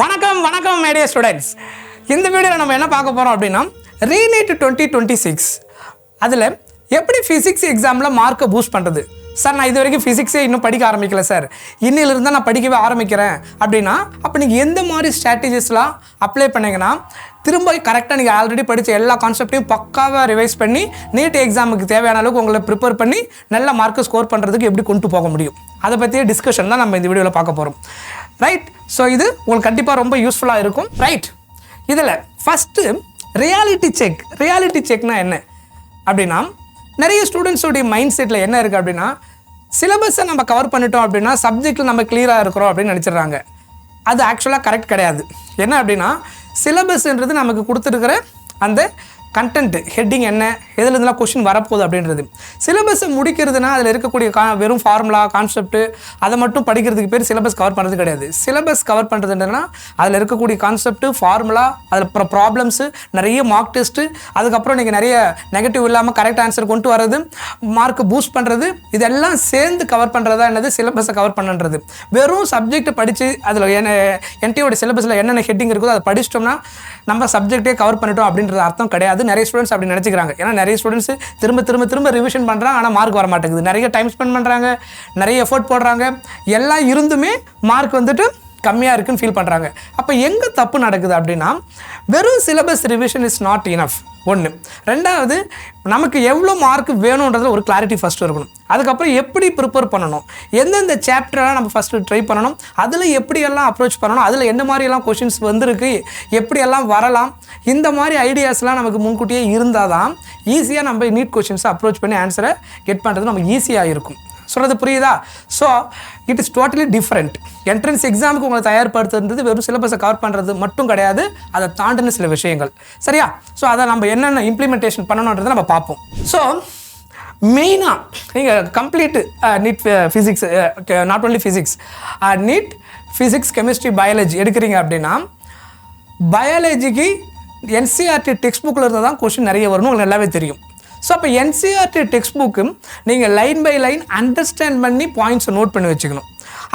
வணக்கம் வணக்கம் மேடியா ஸ்டூடெண்ட்ஸ். இந்த வீடியோவில் நம்ம என்ன பார்க்க போகிறோம் அப்படின்னா ரீநீட் 2026 அதில் எப்படி ஃபிசிக்ஸ் எக்ஸாமில் மார்க்கை பூஸ்ட் பண்ணுறது. சார் நான் இது வரைக்கும் ஃபிசிக்ஸே இன்னும் படிக்க ஆரம்பிக்கல சார், இன்னிலிருந்து நான் படிக்கவே ஆரம்பிக்கிறேன் அப்படின்னா அப்போ நீங்கள் எந்த மாதிரி ஸ்ட்ராட்டஜிஸ்லாம் அப்ளை பண்ணிங்கன்னா திரும்ப கரெக்டாக நீங்கள் ஆல்ரெடி படித்த எல்லா கான்செப்டையும் பக்காவாக ரிவைஸ் பண்ணி நீட் எக்ஸாமுக்கு தேவையான அளவுக்கு உங்களை ப்ரிப்பேர் பண்ணி நல்ல மார்க்கை ஸ்கோர் பண்ணுறதுக்கு எப்படி கொண்டு போக முடியும் அதை பற்றிய டிஸ்கஷன் தான் நம்ம இந்த வீடியோவில் பார்க்க போகிறோம். ரைட். ஸோ இது உங்களுக்கு கண்டிப்பாக ரொம்ப யூஸ்ஃபுல்லாக இருக்கும். ரைட். இதில் ஃபஸ்ட்டு ரியாலிட்டி செக்னா என்ன அப்படின்னா நிறைய ஸ்டூடெண்ட்ஸோடைய மைண்ட் செட்டில் என்ன இருக்குது அப்படின்னா சிலபஸை நம்ம கவர் பண்ணிட்டோம் அப்படின்னா சப்ஜெக்டில் நம்ம கிளியராக இருக்கிறோம் அப்படின்னு நினச்சிடுறாங்க. அது ஆக்சுவலாக கரெக்ட் கிடையாது. என்ன அப்படின்னா சிலபஸ்ன்றது நமக்கு கொடுத்துருக்கிற அந்த கண்டென்ட் ஹெட்டிங் என்ன, எதில் இருந்தெல்லாம் கொஷின் வரப்போகுது அப்படின்றது. சிலபஸை முடிக்கிறதுனா அதில் இருக்கக்கூடிய வெறும் ஃபார்முலா கான்செப்ட்டு அதை மட்டும் படிக்கிறதுக்கு பேர் சிலபஸ் கவர் பண்ணுறது கிடையாது. சிலபஸ் கவர் பண்ணுறதுன்னா அதில் இருக்கக்கூடிய கான்செப்ட்டு ஃபார்முலா, அதில் அப்புறம் ப்ராப்ளம்ஸு, நிறைய மார்க் டெஸ்ட்டு, அதுக்கப்புறம் நீங்கள் நிறைய நெகட்டிவ் இல்லாமல் கரெக்ட் ஆன்சர் கொண்டு வர்றது, மார்க்கு பூஸ்ட் பண்ணுறது, இதெல்லாம் சேர்ந்து கவர் பண்ணுறதா என்னது சிலபஸை கவர் பண்ணுறது. வெறும் சப்ஜெக்டை படித்து அதில் என்டியோட சிலபஸில் என்னென்ன ஹெட்டிங் இருக்குதோ அதை படிச்சிட்டோம்னா நம்ம சப்ஜெக்டே கவர் பண்ணிட்டோம் அப்படின்றது அர்த்தம் கிடையாது. நிறைய ஸ்டூடெண்ட்ஸ் அப்படி நினச்சிக்கிறாங்க. ஏன்னா நிறைய ஸ்டூடெண்ட்ஸ் திரும்ப ரிவிஷன் பண்ணுறாங்க, ஆனால் மார்க் வர மாட்டேங்குது. நிறைய டைம் ஸ்பெண்ட் பண்ணுறாங்க, நிறைய எஃபோர்ட் போடுறாங்க, எல்லாம் இருந்துமே மார்க் வந்துட்டு கம்மியாக இருக்குன்னு ஃபீல் பண்ணுறாங்க. அப்போ எங்கே தப்பு நடக்குது அப்படின்னா வெறும் syllabus revision is not enough. ஒன்று. ரெண்டாவது, நமக்கு எவ்வளோ மார்க் வேணுன்றதில் ஒரு கிளாரிட்டி ஃபஸ்ட்டு இருக்கணும். அதுக்கப்புறம் எப்படி ப்ரிப்பேர் பண்ணணும், எந்தெந்த சாப்டரெலாம் நம்ம ஃபஸ்ட்டு ட்ரை பண்ணணும், அதில் எப்படியெல்லாம் அப்ரோச் பண்ணணும், அதில் என்ன மாதிரியெல்லாம் கொஷின்ஸ் வந்திருக்கு, எப்படியெல்லாம் வரலாம், இந்த மாதிரி ஐடியாஸ்லாம் நமக்கு முன்கூட்டியே இருந்தால் தான் ஈஸியாக நம்ம நீட் கொஷின்ஸை அப்ரோச் பண்ணி ஆன்சரை கெட் பண்ணுறது நமக்கு ஈஸியாக இருக்கும். சொல்கிறது புரியுதா? So it is totally different. Entrance எக்ஸாமுக்கு உங்களை தயார்படுத்துறது வெறும் சிலபஸை கவர் பண்ணுறது மட்டும் கிடையாது, அதை தாண்டின சில விஷயங்கள். சரியா? ஸோ அதை நம்ம என்னென்ன இம்ப்ளிமெண்டேஷன் பண்ணணுன்றதை நம்ம பார்ப்போம். ஸோ மெயினாக நீங்கள் complete NEET physics, not only physics, NEET physics, chemistry, biology எடுக்கிறீங்க அப்படின்னா பயாலஜிக்கு என்சிஆர்டி டெக்ஸ்ட் புக்கில் இருந்தால் தான் கொஷின் நிறைய வரணும், உங்களுக்கு நல்லாவே தெரியும். ஸோ அப்போ என்சிஆர்டி டெக்ஸ்ட் புக்கு நீங்கள் லைன் பை லைன் அண்டர்ஸ்டாண்ட் பண்ணி பாயிண்ட்ஸை நோட் பண்ணி வச்சுக்கணும்.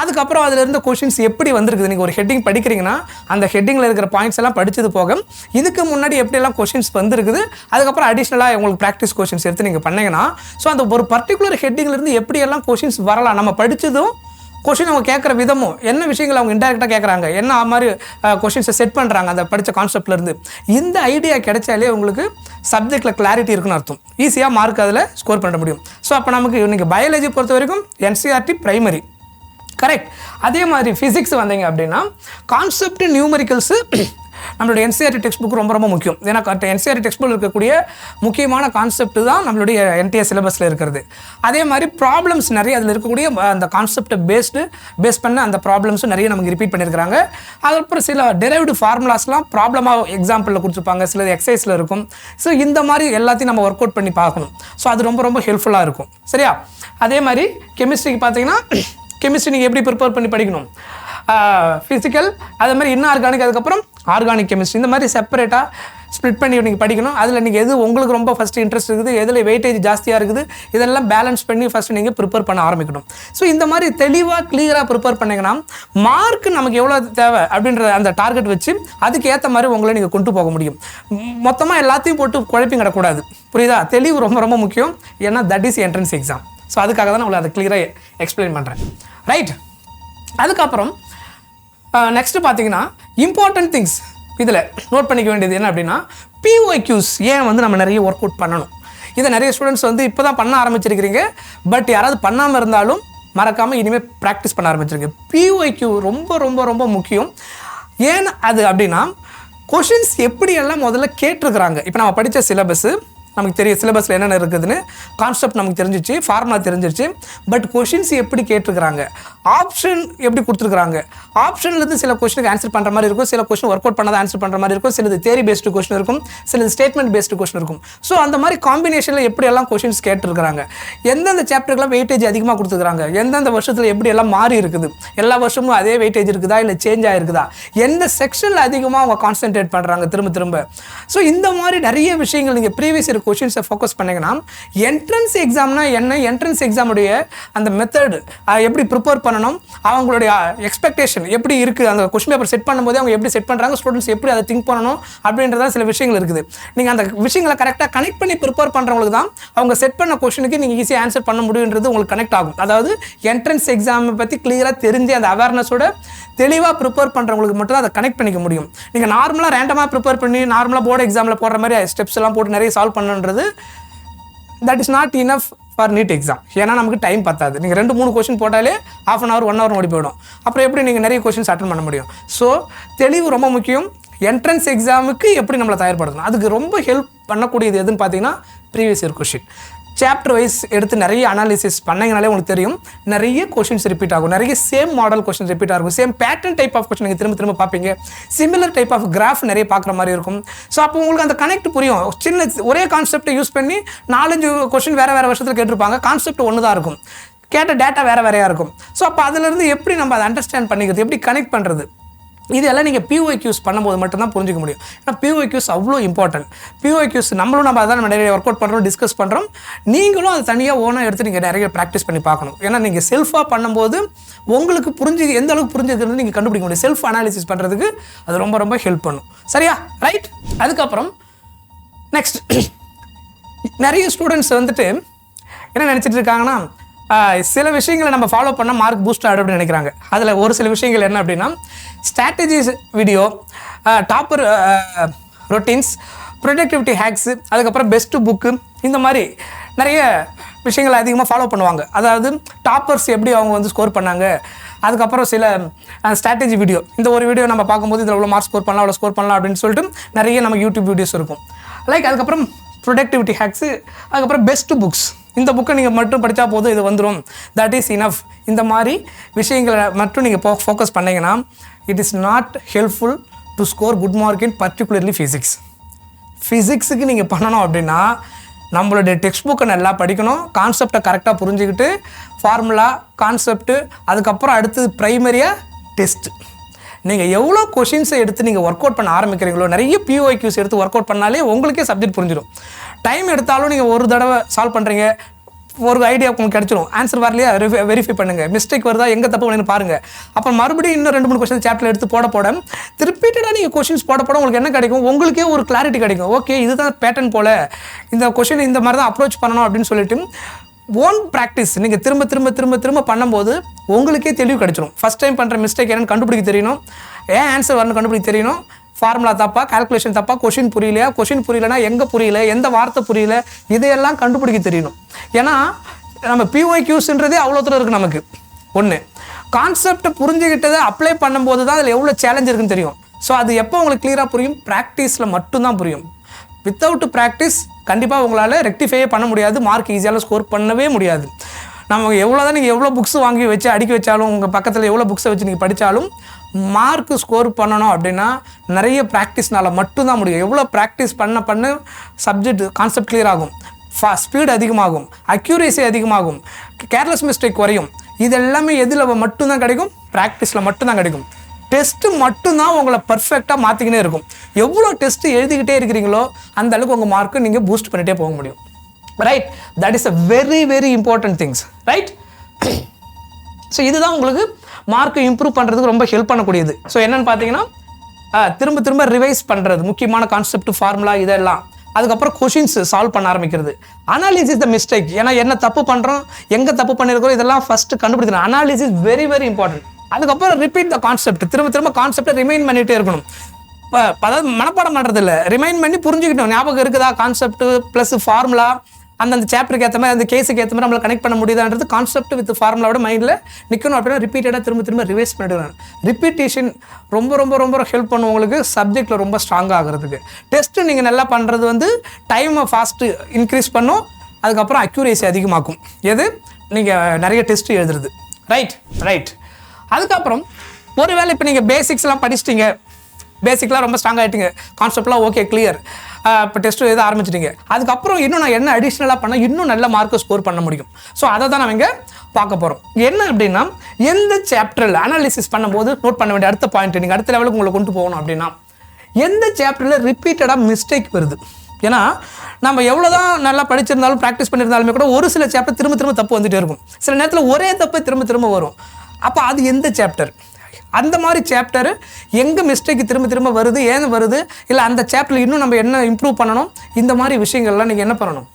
அதுக்கப்புறம் அதில் இருந்த கொஷின்ஸ் எப்படி வந்திருக்குது, நீங்கள் ஒரு ஹெட்டிங் படிக்கிறீங்கன்னா அந்த ஹெட்டிங்கில் இருக்கிற பாயிண்ட்ஸ் எல்லாம் படித்தது போக இதுக்கு முன்னாடி எப்படியெல்லாம் கொஷின்ஸ் வந்திருக்குது, அதுக்கப்புறம் அடிஷ்னலாக உங்களுக்கு ப்ராக்டிஸ் கொஷின்ஸ் எடுத்து நீங்கள் பண்ணிங்கன்னா ஸோ அந்த ஒரு பர்டிகுலர் ஹெட்டிங்லேருந்து எப்படியெல்லாம் கொஷின்ஸ் வரலாம், நம்ம படித்ததும் கொஷின் அவங்க கேட்குற விதமும் என்ன விஷயங்கள் அவங்க இன்டெரக்டாக கேட்குறாங்க, என்ன மாதிரி கொஷின்ஸை செட் பண்ணுறாங்க அந்த படித்த கான்செப்ட்லேருந்து, இந்த ஐடியா கிடைச்சாலே உங்களுக்கு சப்ஜெக்டில் கிளாரிட்டி இருக்குன்னு அர்த்தம். ஈஸியாக மார்க் அதில் ஸ்கோர் பண்ண முடியும். ஸோ அப்போ நமக்கு இன்றைக்கி பயாலஜி பொறுத்த வரைக்கும் என்சிஆர்டி பிரைமரி கரெக்ட். அதே மாதிரி ஃபிசிக்ஸ் வந்தீங்க அப்படின்னா கான்செப்ட் நியூமரிக்கல்ஸு நம்மளுடைய என்சிஆர்டி டெக்ஸ்ட் புக் ரொம்ப ரொம்ப முக்கியம். ஏன்னா என்சிஆர்டி டெக்ஸ்ட் புக்கில் இருக்கக்கூடிய முக்கியமான கான்செப்ட் தான் நம்மளுடைய என்டிஏ சிலபஸில் இருக்கிறது. அதே மாதிரி ப்ராப்ளம்ஸ் நிறைய அதில் இருக்கக்கூடிய அந்த கான்செப்டை பேஸ் பண்ண அந்த ப்ராப்ளம்ஸும் நிறைய நமக்கு ரிப்பீட் பண்ணியிருக்கிறாங்க. அதுக்கப்புறம் சில டெரைவ்டு ஃபார்முலாஸ்லாம் ப்ராப்ளமாக எக்ஸாம்பிளில் கொடுத்துருப்பாங்க, சில எக்ஸசைஸில் இருக்கும். ஸோ இந்த மாதிரி எல்லாத்தையும் நம்ம ஒர்க் அவுட் பண்ணி பார்க்கணும். ஸோ அது ரொம்ப ரொம்ப ஹெல்ப்ஃபுல்லாக இருக்கும். சரியா? அதே மாதிரி கெமிஸ்ட்ரிக்கு பார்த்தீங்கன்னா கெமிஸ்ட்ரி நீங்கள் எப்படி ப்ரிப்பேர் பண்ணி படிக்கணும், ஃபிசிக்கல், அதே மாதிரி இன்ஆர்கானிக், அதுக்கப்புறம் ஆர்கானிக் கெமிஸ்ட்ரி, இந்த மாதிரி செப்பரேட்டாக ஸ்ப்ளிட் பண்ணி நீங்கள் படிக்கணும். அதில் நீங்கள் எது உங்களுக்கு ரொம்ப ஃபஸ்ட்டு இன்ட்ரெஸ்ட் இருக்குது, எதில் வெயிட்டேஜ் ஜாஸ்தியாக இருக்குது, இதெல்லாம் பேலன்ஸ் பண்ணி ஃபஸ்ட்டு நீங்கள் ப்ரிப்பேர் பண்ண ஆரம்பிக்கணும். ஸோ இந்த மாதிரி தெளிவாக கிளியராக ப்ரிப்பேர் பண்ணிங்கன்னா மார்க் நமக்கு எவ்வளோ தேவை அப்படின்ற அந்த டார்கெட் வச்சு அதுக்கு ஏற்ற மாதிரி உங்களை நீங்கள் கொண்டு போக முடியும். மொத்தமாக எல்லாத்தையும் போட்டு குழப்பி கிடக்கூடாது. புரியுதா? தெளிவு ரொம்ப ரொம்ப முக்கியம். ஏன்னா that is entrance exam. So அதுக்காக தான் உங்களை அதை கிளியராக எக்ஸ்பிளைன் பண்ணுறேன். ரைட். அதுக்கப்புறம் நெக்ஸ்ட்டு பார்த்தீங்கன்னா இம்பார்ட்டன்ட் திங்ஸ் இதில் நோட் பண்ணிக்க வேண்டியது என்ன அப்படின்னா பிஒய்க்யூஸ் ஏன் நம்ம நிறைய ஒர்க் அவுட் பண்ணணும். இதை நிறைய ஸ்டூடெண்ட்ஸ் இப்போ தான் பண்ண ஆரம்பிச்சிருக்கிறீங்க. பட் யாராவது பண்ணாமல் இருந்தாலும் மறக்காமல் இனிமேல் ப்ராக்டிஸ் பண்ண ஆரம்பிச்சிருக்கீங்க. பிஒய்க்யூ ரொம்ப ரொம்ப ரொம்ப முக்கியம். ஏன் அது அப்படின்னா கொஷின்ஸ் எப்படியெல்லாம் முதல்ல கேட்டிருக்கிறாங்க. இப்போ நம்ம படித்த சிலபஸ்ஸு நமக்கு தெரியும், சிலபஸில் என்னென்ன இருக்குதுன்னு கான்செப்ட் நமக்கு தெரிஞ்சிச்சு, ஃபார்முலா தெரிஞ்சிருச்சு. பட் கொஷின்ஸ் எப்படி கேட்டிருக்கிறாங்க, ஆப்ஷன் எப்படி கொடுத்துருக்குறாங்க, ஆப்ஷன்லேருந்து சில கொஸ்டினுக்கு ஆன்சர் பண்ணுற மாதிரி இருக்கும், சில கொஸ்டின் ஒர்க் அவுட் பண்ணாத ஆன்சர் பண்ணுற மாதிரி இருக்கும், சிலது தேரி பேஸ்டு கொஸ்டின் இருக்கும், சிலது ஸ்டேட்மெண்ட் பேஸ்டு கொஸ்டின் இருக்கும். ஸோ அந்த மாதிரி காம்பினேஷனில் எப்படியெல்லாம் கொஷின்ஸ் கேட்டிருக்கிறாங்க, எந்தெந்த சாப்டருக்குலாம் வெயிட்டேஜ் அதிகமாக கொடுத்துருக்காங்க, எந்தெந்த வருஷத்தில் எப்படி எல்லாம் மாறி இருக்குது, எல்லா வருஷமும் அதே வெயிட்டேஜ் இருக்குதா இல்லை சேஞ்ச் ஆகிருக்குதா, எந்த செக்ஷனில் அதிகமாக அவங்க கான்சென்ட்ரேட் பண்ணுறாங்க திரும்ப. ஸோ இந்த மாதிரி நிறைய விஷயங்கள் நீங்கள் ப்ரீவியஸ் நீங்கள் கொஷின்ஸை ஃபோக்கஸ் பண்ணிங்கன்னா என்ட்ரன்ஸ் எக்ஸாம்னா என்ன, என்ட்ரன்ஸ் எக்ஸாமுடைய அந்த மெத்தட் எப்படி ப்ரிப்பேர் பண்ணணும், அவங்களுடைய எக்ஸ்பெக்டேஷன் எப்படி இருக்குது, அந்த கொஷின் பேப்பர் செட் பண்ணும்போது அவங்க எப்படி செட் பண்ணுறாங்க, ஸ்டூடெண்ட்ஸ் எப்படி அதை திங்க் பண்ணணும் அப்படின்றத சில விஷயங்கள் இருக்குது. நீங்கள் அந்த விஷயங்களை கரெக்டாக கனெக்ட் பண்ணி ப்ரிப்பேர் பண்ணுறவங்களுக்கு தான் அவங்க செட் பண்ண கொஷனுக்கு நீங்கள் ஈஸியாக ஆன்சர் பண்ண முடியுன்றது உங்களுக்கு கனெக்ட் ஆகும். அதாவது என்ட்ரன்ஸ் எக்ஸாமை பற்றி கிளியராக தெரிஞ்சு அந்த அவேர்னஸோட தெளிவாக ப்ரிப்பேர் பண்ணுறவங்களுக்கு மட்டும் தான் அதை கனெக்ட் பண்ணிக்க முடியும். நீங்கள் நார்மலாக ரேண்டமாக ப்ரிப்பேர் பண்ணி நார்மலாக போர்டு எக்ஸாமில் போடுற மாதிரி ஸ்டெப்ஸ் எல்லாம் போட்டு நிறைய சால்வ் பண்ணுன்றது that is not enough for NEET exam. ஏன்னா நமக்கு டைம் பத்தாது. நீங்கள் 2-3 கொஷின் போட்டாலே ½ hour 1 hour ஓடி போயிடும். அப்புறம் எப்படி நீங்கள் நிறைய கொஷின்ஸ் அட்டன் பண்ண முடியும்? ஸோ தெளிவு ரொம்ப முக்கியம். என்ட்ரன்ஸ் எக்ஸாமுக்கு எப்படி நம்மளை தயார்படுத்தணும், அதுக்கு ரொம்ப ஹெல்ப் பண்ணக்கூடியது எதுன்னு பார்த்தீங்கன்னா previous year question. Chapter wise எடுத்து நிறைய அனாலிசிஸ் பண்ணிங்கனாலே உங்களுக்கு தெரியும், நிறைய கொஷின்ஸ் ரிப்பீட் ஆகும், நிறைய சேம் மாடல் கொஷின்ஸ் ரிப்பீட் ஆகும், same pattern type of question நீங்கள் திரும்ப பார்ப்பீங்க, சிமிலர் டைப் ஆஃப் கிராஃப் நிறைய பார்க்குற மாதிரி இருக்கும். ஸோ அப்போ உங்களுக்கு அந்த கனெக்ட் புரியும். சின்ன ஒரே கான்செப்டை யூஸ் பண்ணி 4-5 கொஷின் வேறு வருஷத்தில் கேட்டிருப்பாங்க, கான்செப்ட் ஒன்று தான் இருக்கும், கேட்ட டேட்டா வேறையாக இருக்கும். ஸோ அப்போ அதிலேருந்து எப்படி நம்ம அதை அண்டர்ஸ்டாண்ட் பண்ணிக்கிறது, எப்படி கனெக்ட் பண்ணுறது, இதெல்லாம் நீங்கள் PYQs பண்ணும்போது மட்டும்தான் புரிஞ்சிக்க முடியும். ஏன்னா PYQs அவ்வளோ இம்பார்ட்டன்ட். PYQs நம்ம அதான் நிறைய ஒர்க் அவுட் பண்ணுறோம், டிஸ்கஸ் பண்ணுறோம். நீங்களும் அதை தனியாக ஓனாக எடுத்து நீங்கள் நிறைய ப்ராக்டிஸ் பண்ணி பார்க்கணும். ஏன்னா நீங்கள் செல்ஃபாக பண்ணும்போது உங்களுக்கு எந்த அளவுக்கு புரிஞ்சுக்கிறது நீங்கள் கண்டுபிடிக்க முடியும். செல்ஃப் அனாலிசிஸ் பண்ணுறதுக்கு அது ரொம்ப ரொம்ப ஹெல்ப் பண்ணும். சரியா? ரைட். அதுக்கப்புறம் நெக்ஸ்ட், நிறைய ஸ்டூடெண்ட்ஸ் வந்துட்டு என்ன நினச்சிட்டு இருக்காங்கன்னா, சில விஷயங்களை நம்ம ஃபாலோ பண்ணால் மார்க் பூஸ்ட் ஆகிடும் அப்படின்னு நினைக்கிறாங்க. அதில் ஒரு சில விஷயங்கள் என்ன அப்படின்னா, strategies video, topper routines, productivity hacks, அதுக்கப்புறம் பெஸ்ட்டு புக்கு, இந்த மாதிரி நிறைய விஷயங்களை அதிகமாக ஃபாலோ பண்ணுவாங்க. அதாவது டாப்பர்ஸ் எப்படி அவங்க வந்து ஸ்கோர் பண்ணாங்க, அதுக்கப்புறம் சில ஸ்ட்ராட்டஜி வீடியோ, இந்த ஒரு வீடியோ நம்ம பார்க்கும்போது இதில் எவ்வளோ மார்க் ஸ்கோர் பண்ணலாம், அவ்வளோ ஸ்கோர் பண்ணலாம் அப்படின்னு சொல்லிட்டு நிறைய நமக்கு யூடியூப் வீடியோஸ் இருக்கும். அதுக்கப்புறம் ப்ரொடக்டிவிட்டி ஹேக்ஸு, அதுக்கப்புறம் பெஸ்ட்டு புக்ஸ், இந்த புக்கை நீங்கள் மட்டும் படித்தா போதும், இது வந்துடும், தட் இஸ் இனஃப். இந்த மாதிரி விஷயங்களை மட்டும் நீங்கள் ஃபோக்கஸ் பண்ணிங்கன்னா it is not helpful to score good mark in particularly physics. ஃபிசிக்ஸுக்கு நீங்கள் பண்ணணும் அப்படின்னா நம்மளுடைய டெக்ஸ்ட் புக்கை நல்லா படிக்கணும், கான்செப்டை கரெக்டாக புரிஞ்சுக்கிட்டு, ஃபார்முலா கான்செப்ட்டு, அதுக்கப்புறம் அடுத்தது ப்ரைமரியாக டெஸ்ட்டு. நீங்கள் எவ்வளோ கொஷின்ஸை எடுத்து நீங்கள் ஒர்க் அவுட் பண்ண ஆரம்பிக்கிறீங்களோ, நிறைய PYQs எடுத்து ஒர்க் அவுட் பண்ணாலே உங்களுக்கே சப்ஜெக்ட் புரிஞ்சிடும். டைம் எடுத்தாலும் நீங்கள் ஒரு தடவை சால்வ் பண்ணுறீங்க, ஒரு ஐடியா உங்களுக்கு கிடச்சிடும். ஆன்சர் வரலையா வெரிஃபை பண்ணுங்கள், மிஸ்டேக் வருதா, எங்கே தப்பு பண்ணுன்னு பாருங்கள். அப்புறம் மறுபடியும் இன்னும் 2-3 கொஸ்டின் சாப்டர் எடுத்து போட ரிப்பீட்டடாக நீங்கள் கொஷின்ஸ் போட உங்களுக்கு என்ன கிடைக்கும், உங்களுக்கே ஒரு கிளாரிட்டி கிடைக்கும். ஓகே, இதுதான் பேட்டர்ன் போல், இந்த கொஷின் இந்த மாதிரி தான் அப்ரோச் பண்ணணும் அப்படின்னு சொல்லிட்டு ஓன் ப்ராக்டிஸ் நீங்கள் திரும்ப பண்ணும்போது உங்களுக்கே தெளிவு கிடைச்சிடும். ஃபஸ்ட் டைம் பண்ணுற மிஸ்டேக் என்னென்னு கண்டுபிடிக்க தெரியணும், ஏன் ஆன்சர் வரணும் கண்டுபிடிக்க தெரியணும், ஃபார்முலா தப்பா, கால்குலேஷன் தப்பா, கொஷின் புரியலையா, கொஷின் புரியலைன்னா எங்கே புரியல, எந்த வார்த்தை புரியல, இதையெல்லாம் கண்டுபிடிக்க தெரியணும். ஏன்னா நம்ம PYQsன்றதே அவ்வளோ தூரம் இருக்குது நமக்கு. ஒன்று, கான்செப்டை புரிஞ்சுக்கிட்டதை அப்ளை பண்ணும்போது தான் அதில் எவ்வளோ சேலஞ்ச் இருக்குன்னு தெரியும். ஸோ அது எப்போ உங்களுக்கு கிளியராக புரியும், ப்ராக்டிஸில் மட்டும்தான் புரியும். வித்தவுட் ப்ராக்டிஸ் கண்டிப்பாக உங்களால் ரெக்டிஃபையே பண்ண முடியாது, மார்க் ஈஸியாக ஸ்கோர் பண்ணவே முடியாது. நம்ம நீங்கள் எவ்வளோ புக்ஸ் வாங்கி வச்சு அடுக்கி வச்சாலும், உங்கள் பக்கத்தில் எவ்வளோ புக்ஸை வச்சு நீங்கள் படித்தாலும் மார்க்கு ஸ்கோர் பண்ணணும் அப்படின்னா நிறைய ப்ராக்டிஸ்னால் மட்டும்தான் முடியும். எவ்வளோ ப்ராக்டிஸ் பண்ண சப்ஜெக்ட் கான்செப்ட் கிளியர் ஆகும், ஸ்பீடு அதிகமாகும், அக்யூரேசி அதிகமாகும், கேர்லெஸ் மிஸ்டேக் குறையும். இது எல்லாமே எதில் மட்டும்தான் கிடைக்கும், ப்ராக்டிஸில் மட்டும்தான் கிடைக்கும். டெஸ்ட்டு மட்டும்தான் உங்களை பர்ஃபெக்டாக மாற்றிக்கினே இருக்கும். எவ்வளோ டெஸ்ட்டு எழுதிக்கிட்டே இருக்கிறீங்களோ அந்த அளவுக்கு உங்கள் மார்க்கு நீங்கள் பூஸ்ட் பண்ணிகிட்டே போக முடியும். Right, that is a very very important things. Right. So இதுதான் உங்களுக்கு மார்க்கை இம்ப்ரூவ் பண்ணுறதுக்கு ரொம்ப ஹெல்ப் பண்ணக்கூடியது. ஸோ என்னென்னு பார்த்தீங்கன்னா, திரும்ப ரிவைஸ் பண்ணுறது, முக்கியமான கான்செப்ட், ஃபார்முலா, இதெல்லாம். அதுக்கப்புறம் கொஷின்ஸ் சால்வ் பண்ண ஆரம்பிக்கிறது. அனாலிசிஸ் த மிஸ்டேக், ஏன்னா என்ன தப்பு பண்ணுறோம், எங்கே தப்பு பண்ணியிருக்கிறோம், இதெல்லாம் ஃபஸ்ட்டு கண்டுபிடிக்கணும். Analysis very very important. அதுக்கப்புறம் ரிப்பீட் த கான்செப்ட், திரும்ப கான்செப்டை ரிமைண்ட் பண்ணிகிட்டே இருக்கணும். அதாவது மனப்பாடம் பண்ணுறது இல்லை, ரிமைண்ட் பண்ணி புரிஞ்சுக்கிட்டோம், ஞாபகம் இருக்குதா, கான்செப்ட் ப்ளஸ் ஃபார்முலா, அந்தந்த சாப்டருக்கு ஏற்ற மாதிரி, அந்த கேஸுக்கு ஏற்ற மாதிரி நம்மளை கனெக்ட் பண்ண முடியுதான்றது கான்செப்ட் வித் ஃபார்முலாவோட மைண்டில் நிற்கணும். அப்படின்னா ரிப்பீட்டடாக திரும்ப ரிவைஸ் பண்ணிடுவேன். ரிப்பீட்டேஷன் ரொம்ப ஹெல்ப் பண்ணும் உங்களுக்கு சப்ஜெக்டில் ரொம்ப ஸ்ட்ராங்காக ஆகிறதுக்கு. டெஸ்ட்டு நீங்கள் நல்லா பண்ணுறது வந்து டைமை ஃபாஸ்ட்டு இன்க்ரீஸ் பண்ணும், அதுக்கப்புறம் அக்யூரேசி அதிகமாக்கும். எது, நீங்கள் நிறைய டெஸ்ட்டு எழுதுறது. ரைட். அதுக்கப்புறம் ஒருவேளை இப்போ நீங்கள் பேசிக்ஸ்லாம் படிச்சிட்டிங்க, பேசிக்லாம் ரொம்ப ஸ்ட்ராங் ஆகிட்டீங்க, கான்செப்ட்லாம் ஓகே கிளியர், இப்போ டெஸ்ட்டு எழுத ஆரம்பிச்சிட்டிங்க. அதுக்கப்புறம் இன்னும் நான் என்ன அடிஷ்னலாக பண்ணால் இன்னும் நல்ல மார்க்கை ஸ்கோர் பண்ண முடியும். ஸோ அதை தான் நம்ம இங்கே பார்க்க போகிறோம். என்ன அப்படின்னா, எந்த சாப்டரில் அனாலிசிஸ் பண்ணும்போது நோட் பண்ண வேண்டிய அடுத்த பாயிண்ட், நீங்கள் அடுத்த லெவலுக்கு உங்களை கொண்டு போகணும் அப்படின்னா, எந்த சாப்டரில் ரிப்பீட்டடாக மிஸ்டேக் வருது, ஏன்னா நம்ம எவ்வளோ தான் நல்லா படிச்சிருந்தாலும் ப்ராக்டிஸ் பண்ணியிருந்தாலுமே கூட ஒரு சில சாப்டர் திரும்ப திரும்ப தப்பு வந்துகிட்டே இருக்கும். சில நேரத்தில் ஒரே தப்பு திரும்ப திரும்ப வரும். அப்போ அது எந்த சாப்டர், அந்த மாதிரி சாப்டர் எங்கே மிஸ்டேக் திரும்ப திரும்ப வருது, ஏன் வருது, இல்லை அந்த சாப்டரில் இன்னும் நம்ம என்ன இம்ப்ரூவ் பண்ணணும், இந்த மாதிரி விஷயங்கள்லாம் நீங்கள் என்ன பண்ணணும்,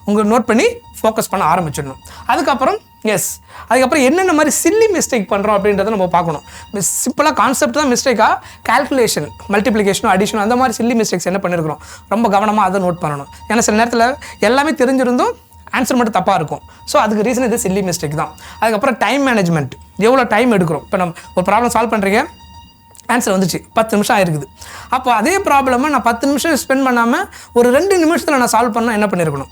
உங்களுக்கு நோட் பண்ணி ஃபோக்கஸ் பண்ண ஆரம்பிச்சிடணும். அதுக்கப்புறம் என்னென்ன மாதிரி சில்லி மிஸ்டேக் பண்ணுறோம் அப்படின்றத நம்ம பார்க்கணும். சிம்பிளாக கான்செப்ட் தான் மிஸ்டேக்காக, கால்குலேஷன், மல்டிப்ளிகேஷனும் அடிஷனும் அந்த மாதிரி சில்லி மிஸ்டேக்ஸ் என்ன பண்ணியிருக்கிறோம் ரொம்ப கவனமாக அதை நோட் பண்ணணும். ஏன்னா சில நேரத்தில் எல்லாமே தெரிஞ்சிருந்தும் ஆன்சர் மட்டும் தப்பாக இருக்கும். ஸோ அதுக்கு ரீசன் இது சில்லி மிஸ்டேக் தான். அதுக்கப்புறம் டைம் மேனேஜ்மெண்ட், எவ்வளோ டைம் எடுக்கிறோம். இப்போ நம்ம ஒரு ப்ராப்ளம் சால்வ் பண்ணுறீங்க, ஆன்சர் வந்துச்சு, 10 நிமிஷம் ஆயிருக்குது. அப்போ அதே ப்ராப்ளமை நான் 10 நிமிஷம் ஸ்பெண்ட் பண்ணாமல் ஒரு 2 நிமிஷத்தில் நான் சால்வ் பண்ணால் என்ன பண்ணியிருக்கணும்,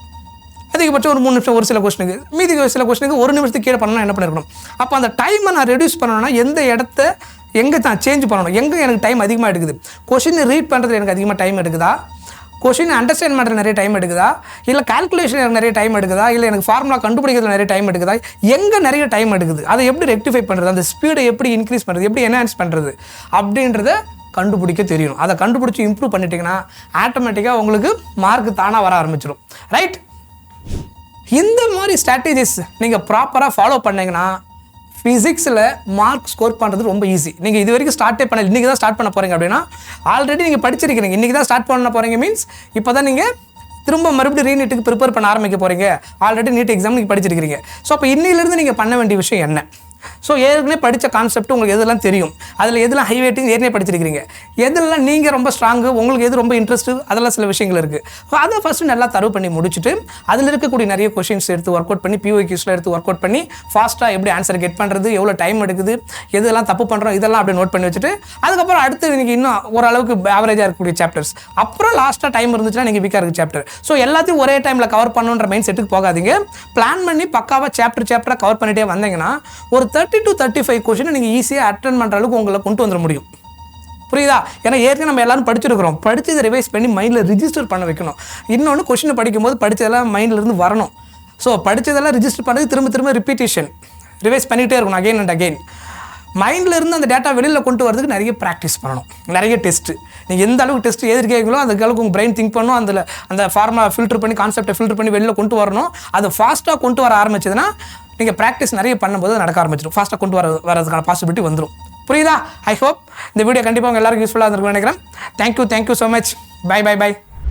அதிகபட்சம் ஒரு 3 நிமிஷம் ஒரு சில கொஸ்டினுக்கு, மீதி சில கொஸ்டினுக்கு 1 நிமிஷத்துக்கு கீழே பண்ணணும் என்ன பண்ணிருக்கணும். அப்போ அந்த டைமை நான் ரெடியூஸ் பண்ணணும்னா எந்த இடத்த எங்கே நான் சேஞ்ச் பண்ணணும், எங்கே எனக்கு டைம் அதிகமாக எடுக்குது, கொஸ்டினை ரீட் பண்ணுறது எனக்கு அதிகமாக டைம் எடுக்குதா, கொஸ்டினை அண்டர்ஸ்டாண்ட் பண்ணுறது நிறைய டைம் எடுக்குதா, இல்லை கால்குலேஷன் எனக்கு நிறைய டைம் எடுக்குதா, இல்லை எனக்கு ஃபார்முலா கண்டுபிடிக்கிறதுல நிறைய டைம் எடுக்குதா, எங்கே நிறைய டைம் எடுக்குது, அதை எப்படி ரெக்டிஃபை பண்ணுறது, அந்த ஸ்பீடை எப்படி இன்க்ரீஸ் பண்ணுறது, எப்படி என்ஹான்ஸ் பண்ணுறது அப்படின்றத கண்டுபிடிக்க தெரியணும். அதை கண்டுபிடிச்சி இம்ப்ரூவ் பண்ணிட்டீங்கன்னா ஆட்டோமேட்டிக்காக உங்களுக்கு மார்க் தானாக வர ஆரம்பிச்சிடும். ரைட்? இந்த மாதிரி ஸ்ட்ராட்டஜிஸ் நீங்கள் ப்ராப்பராக ஃபாலோ பண்ணிங்கன்னா ஃபிசிக்ஸில் மார்க் ஸ்கோர் பண்ணுறது ரொம்ப ஈஸி. நீங்கள் இது வரைக்கும் ஸ்டார்ட்டே பண்ணல, இன்றைக்கி தான் ஸ்டார்ட் பண்ண போகிறீங்க அப்படின்னா ஆல்ரெடி நீங்கள் படிச்சிருக்கிறீங்க. இன்றைக்கி தான் ஸ்டார்ட் பண்ண போகிறீங்க மீன்ஸ் இப்போ தான் நீங்கள் திரும்ப மறுபடியும் ரீநீட்டுக்கு ப்ரிப்பேர் பண்ண ஆரம்பிக்க போகிறீங்க. ஆல்ரெடி நீட் எக்ஸாம் நீங்கள் படிச்சிருக்கிறீங்க. ஸோ அப்போ இன்னிலேருந்து நீங்கள் பண்ண வேண்டிய விஷயம் என்ன? ஸோ ஏற்கனவே படித்த கான்செப்ட் உங்களுக்கு எதெல்லாம் தெரியும், அதில் எதெல்லாம் ஹை வெயிட்டிங் ஏற்கனவே படிச்சிருக்கிறீங்க, எதெல்லாம் நீங்கள் ரொம்ப ஸ்ட்ராங்கு, உங்களுக்கு எது ரொம்ப இன்ட்ரெஸ்ட்டு, அதெல்லாம் சில விஷயங்கள் இருக்குது. ஸோ அதை ஃபஸ்ட்டு நல்லா தரவு பண்ணி முடிச்சுட்டு அதில் இருக்கக்கூடிய நிறைய கொஷின்ஸ் எடுத்து ஒர்க் அவுட் பண்ணி, பிஓக்யூஸில் எடுத்து ஒர்க் அவுட் பண்ணி ஃபாஸ்ட்டாக எப்படி ஆன்சர் கெட் பண்ணுறது, எவ்வளோ டைம் எடுக்குது, எதெல்லாம் தப்பு பண்ணுறோம், இதெல்லாம் அப்படியே நோட் பண்ணி வச்சுட்டு அதுக்கப்புறம் அடுத்து நீங்கள் இன்னும் ஓரளவுக்கு ஆவரேஜாக இருக்கக்கூடிய சாப்டர்ஸ், அப்புறம் லாஸ்ட்டாக டைம் இருந்துச்சுன்னா நீங்கள் வீக்காக இருக்க சாப்டர். ஸோ எல்லாத்தையும் ஒரே டைமில் கவர் பண்ணுன்ற மைண்ட் செட்டுக்கு போகாதீங்க. பிளான் பண்ணி பக்காவாக சாப்டராக கவர் பண்ணிகிட்டே வந்தீங்கன்னா ஒரு 30 to 35 கொஷினை நீங்கள் ஈஸியாக அட்டென்ட் பண்ணுற அளவுக்கு உங்களை கொண்டு வந்துட முடியும். புரியுதா? ஏன்னா ஏற்கனவே நம்ம எல்லாரும் படிச்சிருக்கிறோம். படித்ததை ரிவைஸ் பண்ணி மைண்டில் ரிஜிஸ்டர் பண்ண வைக்கணும். இன்னொன்று கொஷினை படிக்கும்போது படித்ததெல்லாம் மைண்டிலேருந்து வரணும். ஸோ படித்ததெல்லாம் ரிஜிஸ்டர் பண்ணது திரும்ப திரும்ப ரிப்பீட்டேஷன் ரிவைஸ் பண்ணிகிட்டே இருக்கணும், அகெயின் அண்ட் அகெயின். மைண்டில் இருந்து அந்த டேட்டா வெளியில் கொண்டு வரதுக்கு நிறைய ப்ராக்டிஸ் பண்ணணும், நிறைய டெஸ்ட்டு. நீங்கள் எந்த அளவுக்கு டெஸ்ட் எதிர்க்கீங்களோ அந்த அளவுக்கு உங்கள் பிரெயின் திங்க் பண்ணணும், அதில் அந்த ஃபார்முலா ஃபில்டர் பண்ணி கான்செப்டை ஃபில்டர் பண்ணி வெளியில் கொண்டு வரணும். அது ஃபாஸ்ட்டாக கொண்டு வர ஆரம்பிச்சதுன்னா நீங்கள் ப்ராக்டிஸ் நிறைய பண்ணும்போது நடக்க ஆரம்பிச்சிடும். ஃபாஸ்ட்டாக கொண்டு வரதுக்கான பாசிபிலிட்டி வந்துடும். புரியுதா? ஐ ஹோப் இந்த வீடியோ கண்டிப்பாக உங்கள் எல்லாருக்கும் யூஸ்ஃபுல்லாக இருந்திருக்கும்னு நினைக்கிறேன். Thank you so much. பை.